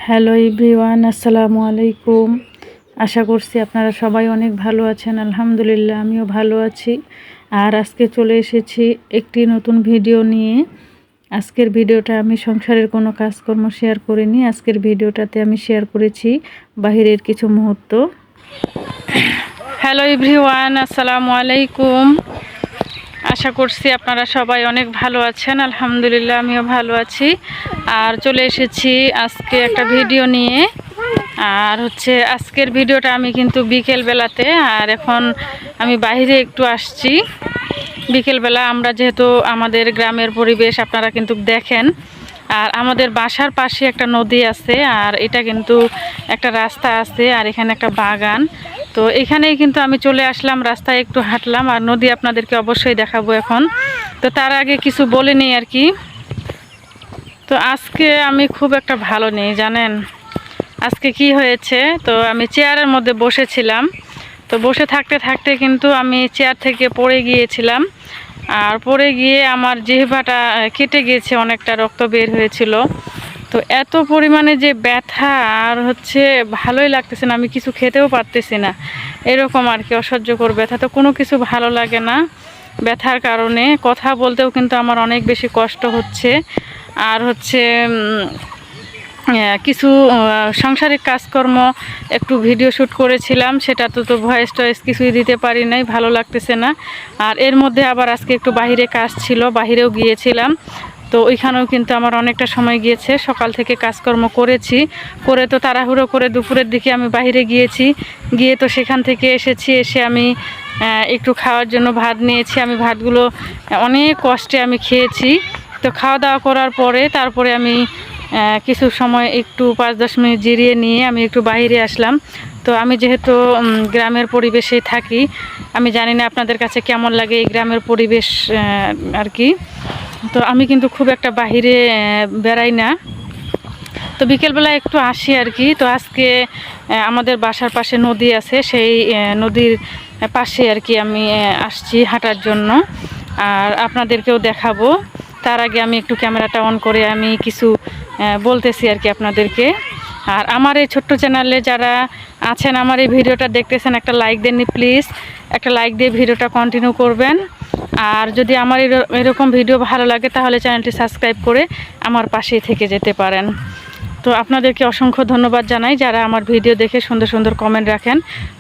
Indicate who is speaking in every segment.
Speaker 1: Hello everyone, আসসালামু আলাইকুম। আশা করছি আপনারা সবাই অনেক ভালো আছেন। আলহামদুলিল্লাহ, আমিও ভালো আছি। আর আজকে চলে এসেছি একটি নতুন ভিডিও নিয়ে। আজকের ভিডিওটা আমি সংসারের কোনো কাজকর্ম শেয়ার করিনি। আজকের ভিডিওটাতে আমি শেয়ার করেছি বাহিরের কিছু মুহূর্ত। হ্যালো এভরিওয়ান, আসসালামু আলাইকুম। আশা করছি আপনারা সবাই অনেক ভালো আছেন। আলহামদুলিল্লাহ, আমিও ভালো আছি। আর চলে এসেছি আজকে একটা ভিডিও নিয়ে। আর আজকের ভিডিওটা আমি কিন্তু বিকেলবেলাতে, আর এখন আমি বাইরে একটু আসছি। বিকেলবেলা আমরা যেহেতু আমাদের গ্রামের পরিবেশ আপনারা কিন্তু দেখেন। আর আমাদের বাসার পাশে একটা নদী আছে, আর এটা কিন্তু একটা রাস্তা আছে, আর এখানে একটা বাগান। তো এখানেই কিন্তু আমি চলে আসলাম, রাস্তায় একটু হাঁটলাম, আর নদী আপনাদেরকে অবশ্যই দেখাবো এখন। তো তার আগে কিছু বলে নিই আর কি। তো আজকে আমি খুব একটা ভালো নেই, জানেন আজকে কি হয়েছে। তো আমি চেয়ারের মধ্যে বসেছিলাম, তো বসে থাকতে থাকতে কিন্তু আমি চেয়ার থেকে পড়ে গিয়েছিলাম। আর পড়ে গিয়ে আমার জিহ্বাটা কেটে গিয়েছে, অনেকটা রক্ত বের হয়েছিল। তো এত পরিমাণে যে ব্যথা, আর ভালোই লাগতেছে না, আমি কিছু খেতেও পারতেছি না, এরকম আর কি অসহ্যকর ব্যথা। তো কোনো কিছু ভালো লাগে না ব্যথার কারণে, কথা বলতেও কিন্তু আমার অনেক বেশি কষ্ট হচ্ছে। আর কিছু সাংসারিক কাজকর্ম একটু ভিডিও শ্যুট করেছিলাম, সেটা তো ভয়েস টয়েস কিছুই দিতে পারি নাই, ভালো লাগতেছে না। আর এর মধ্যে আবার আজকে একটু বাইরে কাজ ছিল, বাইরেও গিয়েছিলাম। তো ওইখানেও কিন্তু আমার অনেকটা সময় গিয়েছে। সকাল থেকে কাজকর্ম করেছি, করে তো তাড়াহুড়ো করে দুপুরের দিকে আমি বাইরে গিয়েছি। গিয়ে তো সেখান থেকে এসে আমি একটু খাওয়ার জন্য ভাত নিয়েছি। আমি ভাতগুলো অনেক কষ্টে আমি খেয়েছি। তো খাওয়া দাওয়া করার পরে তারপরে আমি কিছু সময় একটু 5-10 মিনিট জিরিয়ে নিয়ে আমি একটু বাইরে আসলাম। তো আমি যেহেতু গ্রামের পরিবেশে থাকি, আমি জানি না আপনাদের কাছে কেমন লাগে এই গ্রামের পরিবেশ আর কি। তো আমি কিন্তু খুব একটা বাহিরে বেড়াই না, তো বিকেলবেলা একটু আসি আর কি। তো আজকে আমাদের বাসার পাশে নদী আছে, সেই নদীর পাশে আর কি আমি আসছি হাঁটার জন্য, আর আপনাদেরকেও দেখাবো। তার আগে আমি একটু ক্যামেরাটা অন করে আমি কিছু বলতেছি আর কি আপনাদেরকে। আর আমার এই ছোট্ট চ্যানেলে যারা আছেন, আমার এই ভিডিওটা দেখতেছেন, একটা লাইক দেননি প্লিজ, একটা লাইক দিয়ে ভিডিওটা কন্টিনিউ করবেন। আর যদি আমার এরকম ভিডিও ভালো লাগে তাহলে চ্যানেলটি সাবস্ক্রাইব করে আমার পাশেই থেকে যেতে পারেন। তো আপনাদেরকে অসংখ্য ধন্যবাদ জানাই যারা আমার ভিডিও দেখে সুন্দর সুন্দর কমেন্ট রাখেন।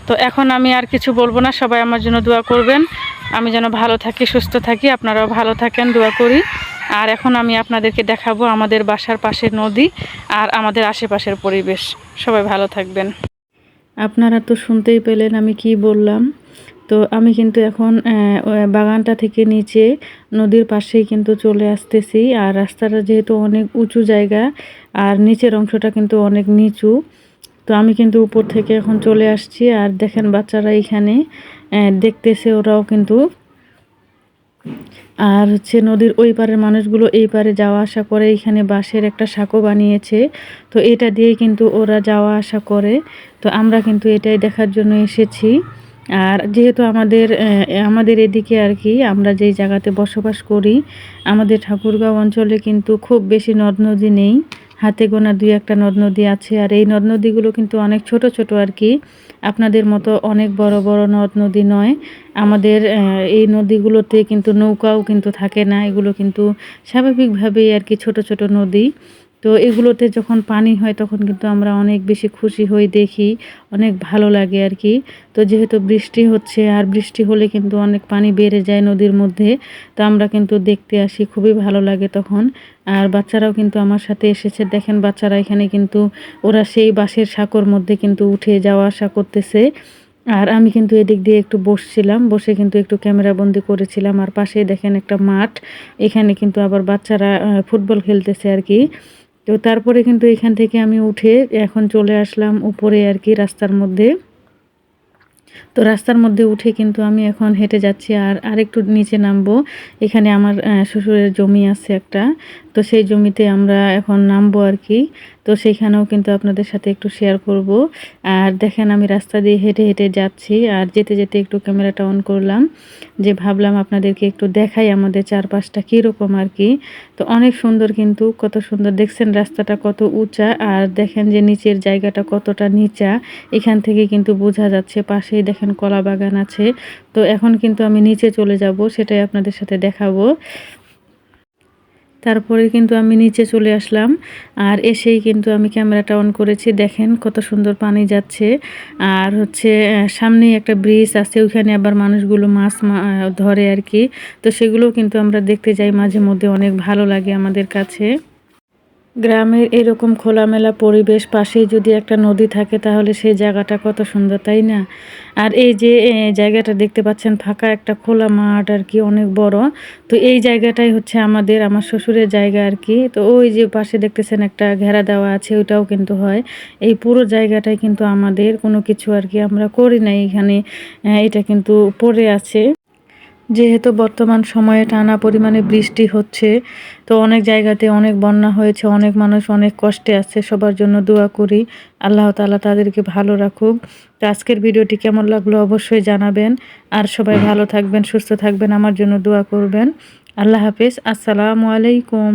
Speaker 1: তো এখন আমি আর কিছু বলবো না, সবাই আমার জন্য দোয়া করবেন, আমি যেন ভালো থাকি, সুস্থ থাকি, আপনারাও ভালো থাকেন, দোয়া করি। আর এখন আমি আপনাদেরকে দেখাবো আমাদের বাসার পাশের নদী আর আমাদের আশেপাশের পরিবেশ। সবাই ভালো থাকবেন। আপনারা তো শুনতেই পেলেন আমি কি বললাম। তো আমি কিন্তু এখন বাগানটা থেকে নিচে নদীর পাশেই কিন্তু চলে আসতেছি। আর রাস্তাটা যেহেতু অনেক উঁচু জায়গা, আর নিচের অংশটা কিন্তু অনেক নিচু, তো আমি কিন্তু উপর থেকে এখন চলে আসছি। আর দেখেন বাচ্চারা এখানে দেখতেছে, ওরাও কিন্তু। আর নদীর ওই পারের মানুষগুলো এই পারে যাওয়া আসা করে, এখানে বাঁশের একটা সাঁকো বানিয়েছে, তো এটা দিয়েই কিন্তু ওরা যাওয়া আসা করে। তো আমরা কিন্তু এটাই দেখার জন্য এসেছি। আর যেহেতু আমাদের এদিকে আর কি, আমরা যেই জায়গাতে বসবাস করি, আমাদের ঠাকুরগাঁও অঞ্চলে কিন্তু খুব বেশি নদ নদী নেই, হাতে গোনা 2-1টা নদ নদী আছে। আর এই নদ নদীগুলো কিন্তু অনেক ছোট ছোট আর কি, আপনাদের মতো অনেক বড় বড় নদ নদী নয়। আমাদের এই নদীগুলোতে কিন্তু নৌকাও কিন্তু থাকে না, এগুলো কিন্তু স্বাভাবিকভাবেই আর কি ছোট ছোট নদী। তো এগুলোতে যখন পানি হয় তখন কিন্তু আমরা অনেক বেশি খুশি হই, দেখি অনেক ভালো লাগে আর কি। তো যেহেতু বৃষ্টি হচ্ছে, আর বৃষ্টি হলে কিন্তু অনেক পানি বেড়ে যায় নদীর মধ্যে, তো আমরা কিন্তু দেখতে আসি, খুবই ভালো লাগে তখন। আর বাচ্চারাও কিন্তু আমার সাথে এসেছে, দেখেন বাচ্চারা এখানে কিন্তু ওরা সেই বাঁশের সাঁকোর মধ্যে কিন্তু উঠে যাওয়া আসা করতেছে। আর আমি কিন্তু এদিক দিয়ে একটু বসছিলাম, বসে কিন্তু একটু ক্যামেরা বন্দি করেছিলাম। আর পাশেই দেখেন একটা মাঠ, এখানে কিন্তু আবার বাচ্চারা ফুটবল খেলতেছে আর কি। তো তারপরে কিন্তু এখান থেকে আমি উঠে এখন চলে আসলাম উপরে আর কি, রাস্তার মধ্যে। তো রাস্তার মধ্যে উঠে কিন্তু আমি এখন হেঁটে যাচ্ছি, আর আরেকটু নিচে নামবো। এখানে আমার শ্বশুরের জমি আছে একটা, তো সেই জমিতে আমরা এখন নামবো আর কি। তো তো সেইখানেও কিন্তু আপনাদের সাথে একটু শেয়ার করব। আর দেখেন আমি রাস্তা দিয়ে হেঁটে হেঁটে যাচ্ছি, আর যেতে যেতে একটু ক্যামেরাটা অন করলাম, যে ভাবলাম আপনাদেরকে একটু দেখাই আমাদের চারপাশটা কীরকম আর কি। তো অনেক সুন্দর, কিন্তু কত সুন্দর দেখছেন রাস্তাটা কত উঁচা, আর দেখেন যে নিচের জায়গাটা কতটা নিচা, এখান থেকে কিন্তু বোঝা যাচ্ছে। পাশেই দেখেন কলা বাগান আছে। তো এখন কিন্তু আমি নিচে চলে যাব, সেটাই আপনাদের সাথে দেখাবো। তারপরে কিন্তু আমি নিচে চলে আসলাম, আর এসেই কিন্তু আমি ক্যামেরাটা অন করেছি। দেখেন কত সুন্দর পানি যাচ্ছে, আর হচ্ছে সামনেই একটা ব্রিজ আছে, ওইখানে আবার মানুষগুলো মাছ ধরে আর কি। তো সেগুলোও কিন্তু আমরা দেখতে যাই মাঝে মধ্যে, অনেক ভালো লাগে আমাদের কাছে। গ্রামের এরকম খোলামেলা পরিবেশ, পাশেই যদি একটা নদী থাকে তাহলে সেই জায়গাটা কত সুন্দর, তাই না? আর এই যে জায়গাটা দেখতে পাচ্ছেন, ফাঁকা একটা খোলা মাঠ আর কি, অনেক বড়। তো এই জায়গাটাই হচ্ছে আমার শ্বশুরের জায়গা আর কি। তো ওই যে পাশে দেখতেছেন একটা ঘেরা দেওয়া আছে, ওইটাও কিন্তু হয়। এই পুরো জায়গাটাই কিন্তু আমাদের, কোনো কিছু আর কি আমরা করি নাই এখানে। এটা কিন্তু পড়ে আছে। যেহেতু বর্তমান সময়ে টানা পরিমাণে বৃষ্টি হচ্ছে, তো অনেক জায়গাতে অনেক বন্যা হয়েছে, অনেক মানুষ অনেক কষ্টে আছে। সবার জন্য দোয়া করি, আল্লাহ তাআলা তাদেরকে ভালো রাখুক। তো আজকের ভিডিওটি কেমন লাগলো অবশ্যই জানাবেন, আর সবাই ভালো থাকবেন, সুস্থ থাকবেন, আমার জন্য দোয়া করবেন। আল্লাহ হাফেজ, আসসালামু আলাইকুম।